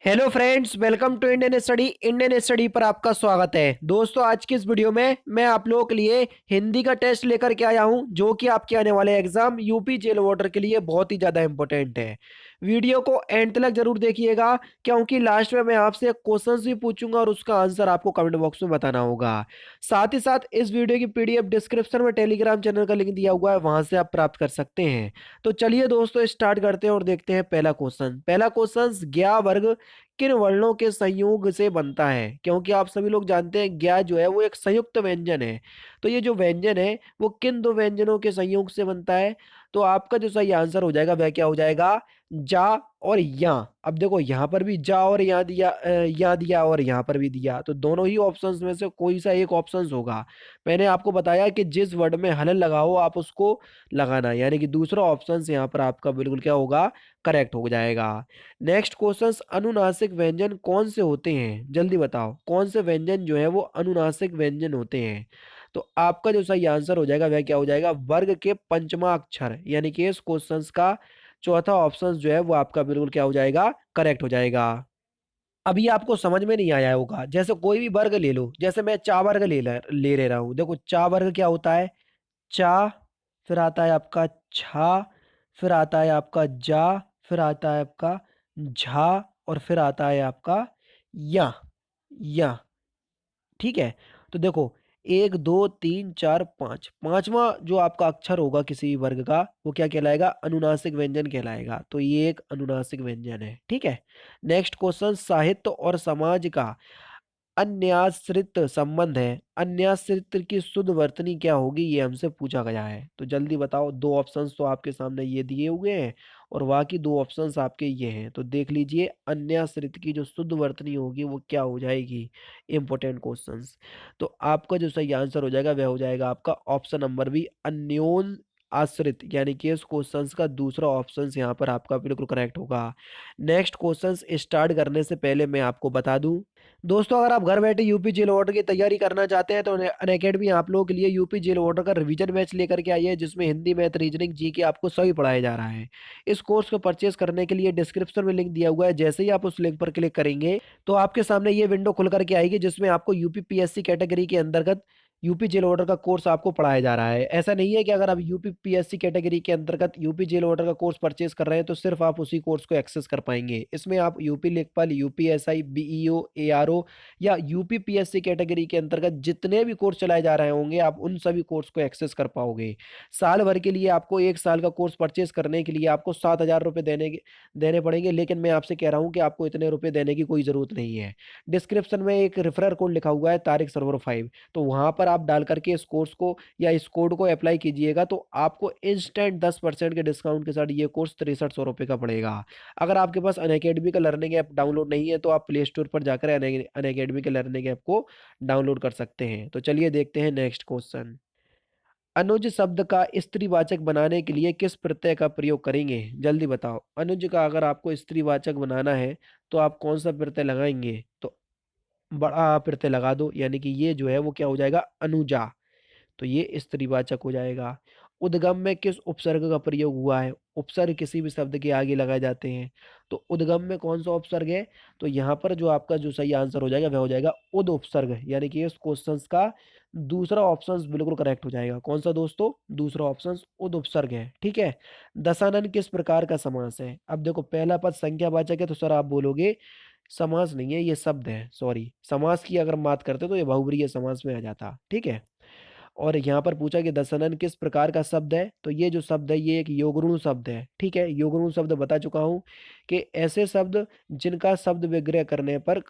Hello friends, welcome to Indian study पर आपका स्वागत है। दोस्तों, आज की इस वीडियो में मैं आप लोगों के लिए हिंदी का टेस्ट लेकर के आया हूं, जो कि आपके आने वाले एग्जाम यूपी जेल वार्डर के लिए बहुत ही ज़्यादा इंपॉर्टेंट है। वीडियो को एंड तक जरूर देखिएगा, क्योंकि लास्ट में मैं आपसे क्वेश्चंस भी पूछूंगा और उसका आंसर आपको कमेंट बॉक्स में बताना होगा। साथ ही साथ इस वीडियो की पीडीएफ डिस्क्रिप्शन में टेलीग्राम चैनल का लिंक दिया हुआ है, वहां से आप प्राप्त कर सकते हैं। तो चलिए दोस्तों, स्टार्ट करते हैं और देखते हैं पहला क्वेश्चन ज्ञा वर्ग किन वर्णों के संयोग से बनता है। क्योंकि आप सभी लोग जानते हैं ज्ञा जो है वो एक संयुक्त व्यंजन है। तो ये जो व्यंजन है वो किन दो व्यंजनों के संयोग से बनता है। तो आपका जो सही आंसर हो जाएगा वह क्या हो जाएगा, जा और या। अब देखो, यहाँ पर भी जा और या दिया, या दिया और यहाँ पर भी दिया, तो दोनों ही ऑप्शंस में से कोई सा एक ऑप्शंस होगा। मैंने आपको बताया कि जिस वर्ड में हलन लगा हो आप उसको लगाना, यानी कि दूसरा ऑप्शन यहाँ पर आपका बिल्कुल क्या होगा, करेक्ट हो जाएगा। नेक्स्ट क्वेश्चन, अनुनासिक व्यंजन कौन से होते हैं, जल्दी बताओ कौन से व्यंजन जो है वो अनुनासिक व्यंजन होते हैं। तो आपका जो सही आंसर हो जाएगा वह क्या हो जाएगा, वर्ग के पंचमा अक्षर, यानी कि इस क्वेश्चन का चौथा ऑप्शन जो है वो आपका बिल्कुल क्या हो जाएगा, करेक्ट हो जाएगा। अभी आपको समझ में नहीं आया होगा, जैसे कोई भी वर्ग ले लो, जैसे मैं चा वर्ग ले रहा हूं। देखो, चा वर्ग क्या होता है, चा, फिर आता है आपका छा, फिर आता है आपका जा, फिर आता है आपका झा, और फिर आता है आपका या। ठीक है। तो देखो, एक दो तीन चार पाँच, पांचवा जो आपका अक्षर होगा किसी भी वर्ग का वो क्या कहलाएगा, अनुनासिक व्यंजन कहलाएगा। तो ये एक अनुनासिक व्यंजन है। ठीक है। नेक्स्ट क्वेश्चन, साहित्य और समाज का अन्याश्रित संबंध है, अन्याश्रित की शुद्ध वर्तनी क्या होगी, ये हमसे पूछा गया है। तो जल्दी बताओ, दो ऑप्शंस तो आपके सामने ये दिए हुए हैं और बाकी दो ऑप्शंस आपके ये हैं। तो देख लीजिए, अन्याश्रित की जो शुद्ध वर्तनी होगी वो क्या हो जाएगी, इंपॉर्टेंट क्वेश्चंस। तो आपका जो सही आंसर हो जाएगा वह हो जाएगा आपका ऑप्शन नंबर बी, अन्योन आश्रित, यानी कि इस क्वेश्चंस का दूसरा ऑप्शन यहाँ पर आपका बिल्कुल करेक्ट होगा। नेक्स्ट क्वेश्चंस स्टार्ट करने से पहले मैं आपको बता दूं, दोस्तों, अगर आप घर बैठे यूपी जेल वार्डर की तैयारी करना चाहते हैं तो अनअकैडमी आप लोगों के लिए यूपी जेल वार्डर का रिवीजन मैच लेकर के आई है, जिसमें हिंदी, मैथ, रीजनिंग, जी के आपको सभी पढ़ाया जा रहा है। इस कोर्स को परचेस करने के लिए डिस्क्रिप्शन में लिंक दिया हुआ है, जैसे ही आप उस लिंक पर क्लिक करेंगे तो आपके सामने ये विंडो खुल करके आएगी, जिसमें आपको यूपी पीएससी कैटेगरी के अंतर्गत यूपी जेल वार्डर का कोर्स आपको पढ़ाया जा रहा है। ऐसा नहीं है कि अगर आप यूपी पीएससी कैटेगरी के अंतर्गत यूपी जेल वार्डर का कोर्स परचेस कर रहे हैं तो सिर्फ आप उसी कोर्स को एक्सेस कर पाएंगे। इसमें आप यूपी लेखपाल, यूपीएसआई, बीईओ, एआरओ या यूपी पीएससी कैटेगरी के अंतर्गत जितने भी कोर्स चलाए जा रहे होंगे आप उन सभी कोर्स को एक्सेस कर पाओगे। साल भर के लिए आपको, एक साल का कोर्स परचेस करने के लिए आपको 7,000 रुपये देने पड़ेंगे, लेकिन मैं आपसे कह रहा हूँ कि आपको इतने रुपए देने की कोई ज़रूरत नहीं है। डिस्क्रिप्शन में एक रेफरल कोड लिखा हुआ है, तारिक सर्वर 5, तो वहाँ पर आप डाल करके इस कोर्स को या इस कोड को अप्लाई कीजिएगा तो आपको इंस्टेंट 10% के डिस्काउंट के साथ ये कोर्स 6300 रुपये का पड़ेगा। अगर आपके पास अनअकैडमी का लर्निंग ऐप डाउनलोड नहीं है तो आप प्ले स्टोर पर जाकर अनअकैडमी के लर्निंग ऐप को डाउनलोड कर सकते हैं। तो चलिए देखते हैं नेक्स्ट क्वेश्चन। अनुज शब्द का स्त्रीवाचक बनाने के लिए किस प्रत्यय का प्रयोग करेंगे, जल्दी बताओ। अनुज का अगर आपको स्त्रीवाचक बनाना है तो आप कौन सा प्रत्यय लगाएंगे, तो बड़ा प्रत्यय लगा दो, यानी कि ये जो है वो क्या हो जाएगा, अनुजा। तो ये स्त्रीवाचक हो जाएगा। उद्गम में किस उपसर्ग का प्रयोग हुआ है, उपसर्ग किसी भी शब्द के आगे लगाए जाते हैं। तो उद्गम में कौन सा उपसर्ग है, तो यहाँ पर जो आपका जो सही आंसर हो जाएगा वह हो जाएगा उद उपसर्ग, यानी कि इस क्वेश्चन का दूसरा ऑप्शन बिल्कुल करेक्ट हो जाएगा। कौन सा दोस्तों, दूसरा ऑप्शन उद उपसर्ग है। ठीक है। दशानन किस प्रकार का समास है। अब देखो, पहला पद संख्यावाचक है तो सर आप बोलोगे समास नहीं है, ये शब्द है। सॉरी, समास की अगर हम बात करते तो ये बहुव्रीहि समास में आ जाता। ठीक है। और यहाँ पर पूछा कि दशनन किस प्रकार का शब्द है, तो ये जो शब्द है ये एक योगऋण शब्द है। ठीक है। योगऋण शब्द बता चुका हूँ कि ऐसे शब्द जिनका शब्द विग्रह करने पर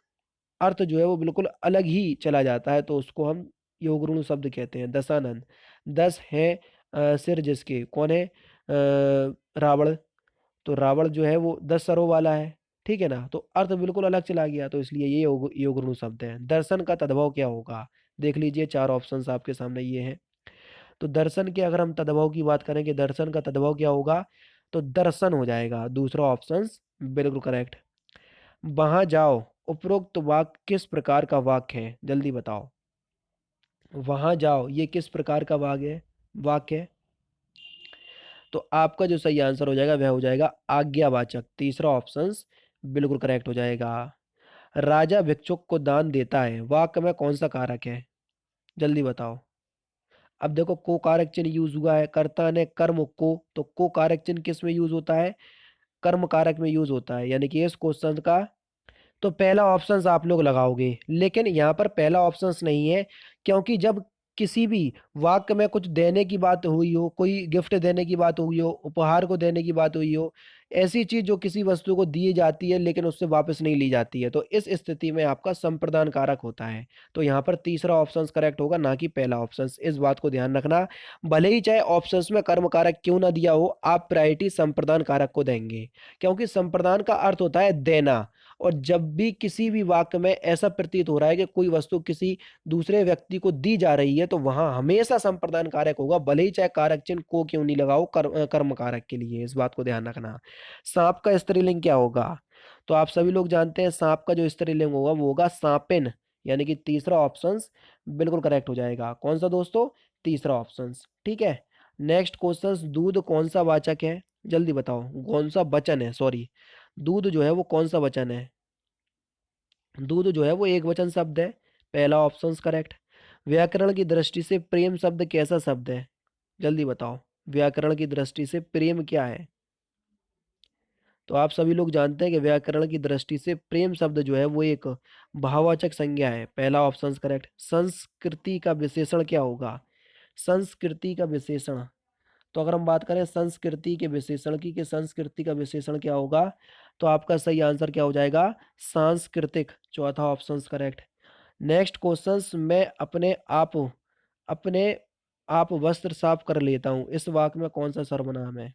अर्थ जो है वो बिल्कुल अलग ही चला जाता है, तो उसको हम योगऋण शब्द कहते हैं। दशानन, 10 है सिर जिसके, कौन है, रावण। तो रावण जो है वो 10 सरों वाला है। ठीक है ना, तो अर्थ बिल्कुल अलग चला गया, तो इसलिए ये योगऋण शब्द है। दर्शन का तद्भव क्या होगा, देख लीजिए, चार ऑप्शंस आपके सामने ये हैं। तो दर्शन के अगर हम तद्भव की बात करें कि दर्शन का तद्भव क्या होगा, तो दर्शन हो जाएगा, दूसरा ऑप्शन बिल्कुल करेक्ट। वहां जाओ, उपरोक्त वाक्य किस प्रकार का वाक्य है, जल्दी बताओ। वहां जाओ ये किस प्रकार का वाक्य है। तो आपका जो सही आंसर हो जाएगा वह हो जाएगा आज्ञावाचक, तीसरा ऑप्शन बिल्कुल करेक्ट हो जाएगा। राजा भिक्षुक को दान देता है, वाक्य में कौन सा कारक है? जल्दी बताओ। अब देखो को कारक चिन्ह यूज हुआ है, कर्ता ने कर्म को कारक चिन्ह किस में यूज होता है? कर्म कारक में यूज होता है, यानी कि इस क्वेश्चन का तो पहला ऑप्शन आप लोग लगाओगे, लेकिन यहाँ पर पहला ऑप्शन नहीं है, क्योंकि जब किसी भी वाक्य में कुछ देने की बात हुई हो, कोई गिफ्ट देने की बात हुई हो, उपहार को देने की बात हुई हो, ऐसी चीज जो किसी वस्तु को दी जाती है लेकिन उससे वापस नहीं ली जाती है, तो इस स्थिति में आपका संप्रदान कारक होता है। तो यहाँ पर तीसरा ऑप्शन करेक्ट होगा, ना कि पहला ऑप्शन। इस बात को ध्यान रखना। भले ही चाहे ऑप्शंस में कर्म कारक क्यों ना दिया हो, आप प्रायोरिटी संप्रदान कारक को देंगे, क्योंकि संप्रदान का अर्थ होता है देना। और जब भी किसी भी वाक्य में ऐसा प्रतीत हो रहा है कि कोई वस्तु किसी दूसरे व्यक्ति को दी जा रही है, तो वहां हमेशा संप्रदान कारक होगा, भले ही चाहे कारक चिन्ह को क्यों नहीं लगाओ कर्म कारक के लिए। इस बात को ध्यान रखना। सांप का स्त्रीलिंग क्या होगा? तो आप सभी लोग जानते हैं सांप का जो स्त्रीलिंग होगा वो होगा सांपिन, यानी कि तीसरा ऑप्शन बिल्कुल करेक्ट हो जाएगा। कौन सा दोस्तों? तीसरा ऑप्शन। ठीक है। नेक्स्ट क्वेश्चन, दूध कौन सा वाचक है? जल्दी बताओ, कौन सा वचन है, सॉरी। दूध जो है वो कौन सा वचन है? दूध जो है वो एक वचन शब्द है, पहला ऑप्शन करेक्ट। व्याकरण की दृष्टि से प्रेम शब्द कैसा शब्द है? जल्दी बताओ। व्याकरण की दृष्टि से प्रेम क्या है? तो आप सभी लोग जानते हैं कि व्याकरण की दृष्टि से प्रेम शब्द जो है वो एक भाववाचक संज्ञा है, पहला ऑप्शन करेक्ट। संस्कृति का विशेषण क्या होगा? संस्कृति का विशेषण, तो अगर हम बात करें संस्कृति के विशेषण की, कि संस्कृति का विशेषण क्या होगा, तो आपका सही आंसर क्या हो जाएगा? सांस्कृतिक, चौथा ऑप्शन करेक्ट। नेक्स्ट क्वेश्चन, मैं अपने आप वस्त्र साफ कर लेता हूँ, इस वाक्य में कौन सा सर्वनाम है?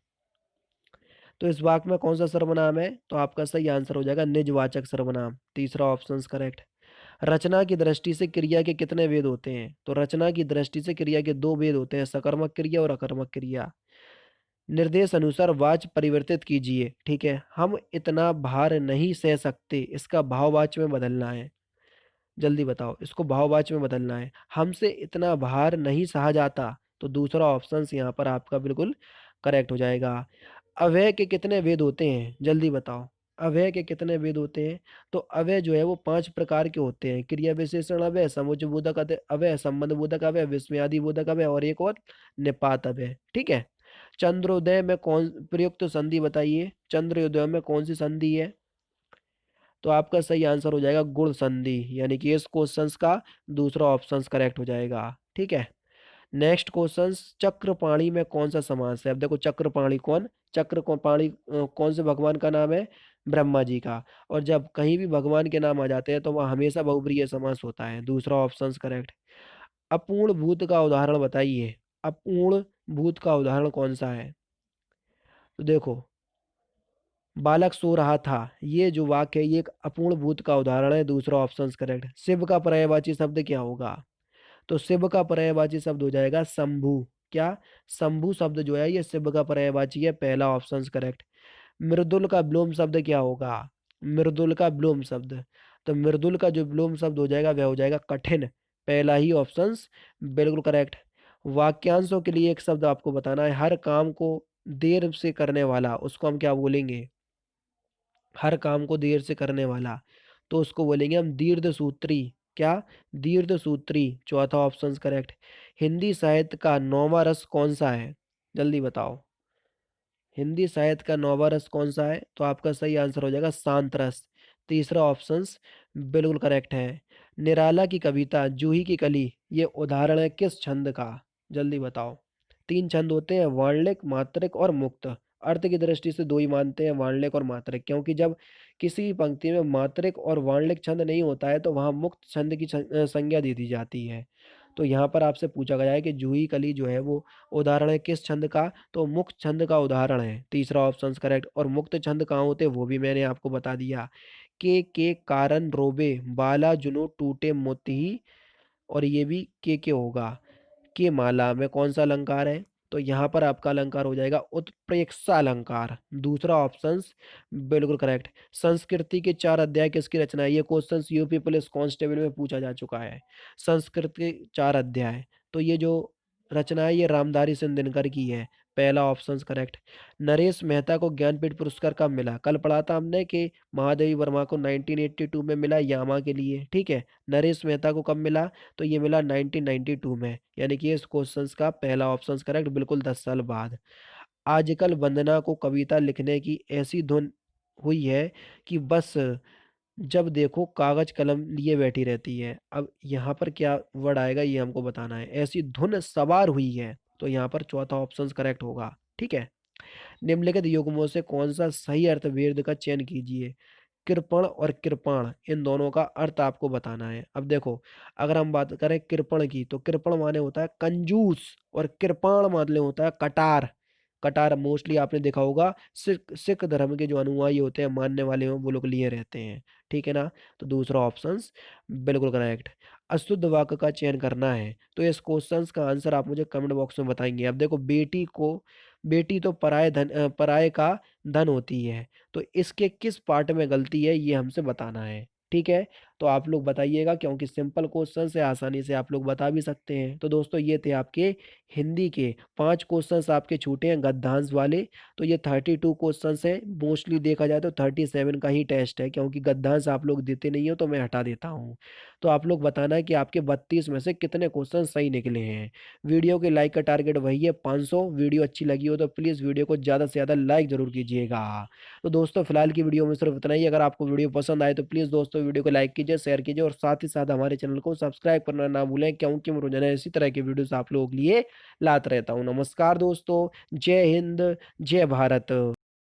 तो इस वाक्य में कौन सा सर्वनाम है? तो आपका सही आंसर हो जाएगा निजवाचक सर्वनाम, तीसरा ऑप्शन करेक्ट। रचना की दृष्टि से क्रिया के कितने वेद होते हैं? तो रचना की दृष्टि से क्रिया के दो वेद होते हैं, सकर्मक क्रिया और अकर्मक क्रिया। निर्देश अनुसार वाच्य परिवर्तित कीजिए। ठीक है, हम इतना भार नहीं सह सकते, इसका भाववाच्य में बदलना है। जल्दी बताओ, इसको भाववाच्य में बदलना है। हमसे इतना भार नहीं सहा जाता, तो दूसरा ऑप्शन यहाँ पर आपका बिल्कुल करेक्ट हो जाएगा। अव्यय के कितने वेद होते हैं? जल्दी बताओ। अव्यय के कितने वेद होते हैं? तो अव्यय जो है वो 5 प्रकार के होते हैं, क्रिया विशेषण अव्यय, समुच्चय बोधक अव्यय, संबंध बोधक अव्यय, विस्मयादि बोधक अव्यय और एक और निपात अव्यय। ठीक है। चंद्रोदय में कौन प्रयुक्त संधि बताइए? चंद्रोदय में कौन सी संधि है? तो आपका सही आंसर हो जाएगा गुण संधि, यानी कि इस क्वेश्चन का दूसरा ऑप्शन करेक्ट हो जाएगा। ठीक है। नेक्स्ट क्वेश्चन, चक्रपाणी में कौन सा समास है? अब देखो चक्रपाणी कौन, चक्रपाणी कौन से भगवान का नाम है? ब्रह्मा जी का। और जब कहीं भी भगवान के नाम आ जाते हैं तो वह हमेशा बहुब्रीहि समास होता है, दूसरा ऑप्शन करेक्ट। अपूर्ण भूत का उदाहरण बताइए। अपूर्ण भूत का उदाहरण कौन सा है? तो देखो, बालक सो रहा था, ये जो वाक्य है ये एक अपूर्ण भूत का उदाहरण है, दूसरा ऑप्शन करेक्ट। शिव का पर्यायवाची शब्द क्या होगा? तो शिव का पर्यायवाची शब्द हो जाएगा शंभु। क्या? शंभु शब्द जो है ये शिव का पर्यायवाची है, पहला ऑप्शन करेक्ट। मृदुल का विलोम शब्द क्या होगा? मृदुल का विलोम शब्द, तो मृदुल का जो विलोम शब्द हो जाएगा वह हो जाएगा कठिन, पहला ही ऑप्शन बिल्कुल करेक्ट। वाक्यांशों के लिए एक शब्द आपको बताना है, हर काम को देर से करने वाला, उसको हम क्या बोलेंगे? हर काम को देर से करने वाला, तो उसको बोलेंगे हम दीर्घ सूत्री। क्या? दीर्घ सूत्री, चौथा ऑप्शन करेक्ट। हिंदी साहित्य का नौवां रस कौन सा है? जल्दी बताओ। हिंदी साहित्य का नौवां रस कौन सा है? तो आपका सही आंसर हो जाएगा शांत रस, तीसरा ऑप्शन बिल्कुल करेक्ट है। निराला की कविता जूही की कली, ये उदाहरण है किस छंद का? जल्दी बताओ। तीन छंद होते हैं, वाणिक, मात्रिक और मुक्त। अर्थ की दृष्टि से दो ही मानते हैं, वाणिक और मात्रिक, क्योंकि जब किसी पंक्ति में मात्रिक और वाणिक छंद नहीं होता है तो वहां मुक्त छंद की संज्ञा दे दी जाती है। तो यहाँ पर आपसे पूछा गया है कि जूही कली जो है वो उदाहरण है किस छंद का? तो मुक्त छंद का उदाहरण है, तीसरा ऑप्शन करेक्ट। और मुक्त छंद कहाँ होते हैं वो भी मैंने आपको बता दिया। के कारण रोबे, बाला जुनू टूटे मोती, और ये भी के होगा। के माला में कौन सा अलंकार है? तो यहाँ पर आपका अलंकार हो जाएगा उत्प्रेक्षा अलंकार, दूसरा ऑप्शन बिल्कुल करेक्ट। संस्कृति के 4 अध्याय किसकी रचना है? ये क्वेश्चन यूपी पुलिस कांस्टेबल में पूछा जा चुका है। संस्कृत के 4 अध्याय, तो ये जो रचना है ये रामधारी सिंह दिनकर की है, पहला ऑप्शन करेक्ट। नरेश मेहता को ज्ञानपीठ पुरस्कार कब मिला? कल पढ़ा था हमने कि महादेवी वर्मा को 1982 में मिला यामा के लिए, ठीक है। नरेश मेहता को कब मिला? तो ये मिला 1992 में, यानी कि इस क्वेश्चन का पहला ऑप्शन करेक्ट, बिल्कुल 10 साल बाद। आजकल वंदना को कविता लिखने की ऐसी धुन हुई है कि बस जब देखो कागज कलम लिए बैठी रहती है। अब यहाँ पर क्या वर्ड आएगा ये हमको बताना है। ऐसी धुन सवार हुई है, तो यहाँ पर चौथा ऑप्शन करेक्ट होगा, ठीक है। निम्नलिखित युग्मों से कौन सा सही अर्थवेद का चयन कीजिए? कृपण और कृपाण, इन दोनों का अर्थ आपको बताना है। अब देखो, अगर हम बात करें कृपण की, तो कृपण माने होता है कंजूस और कृपाण माने होता है कटार। कटार मोस्टली आपने देखा होगा सिख सिख धर्म के जो अनुयायी होते हैं, मानने वाले हैं, वो लोग लिए रहते हैं, ठीक है ना। तो दूसरा ऑप्शन बिल्कुल करेक्ट। अशुद्ध वाक्य का चयन करना है, तो इस क्वेश्चन का आंसर आप मुझे कमेंट बॉक्स में बताएंगे। अब देखो, बेटी तो पराये का धन होती है, तो इसके किस पार्ट में गलती है ये हमसे बताना है, ठीक है। तो आप लोग बताइएगा, क्योंकि सिंपल क्वेश्चन से आसानी से आप लोग बता भी सकते हैं। तो दोस्तों, ये थे आपके हिंदी के 5 क्वेश्चंस आपके छूटे हैं गद्यांश वाले। तो ये 32 क्वेश्चंस है, मोस्टली देखा जाए तो 37 का ही टेस्ट है, क्योंकि गद्यांश आप लोग देते नहीं हो तो मैं हटा देता हूँ। तो आप लोग बताना है कि आपके 32 में से कितने क्वेश्चन सही निकले हैं। वीडियो के लाइक का टारगेट वही है 500। वीडियो अच्छी लगी हो तो प्लीज़ वीडियो को ज़्यादा से ज़्यादा लाइक ज़रूर कीजिएगा। तो दोस्तों, फिलहाल की वीडियो में सिर्फ इतना ही। अगर आपको वीडियो पसंद आए तो प्लीज़ दोस्तों वीडियो को लाइक कीजिए, शेयर कीजिए और साथ ही साथ हमारे चैनल को सब्सक्राइब करना ना भूलें, क्योंकि मैं रोजाना इसी तरह की वीडियोस आप लोगों के लिए लाता रहता हूँ। नमस्कार दोस्तों, जय हिंद, जय भारत।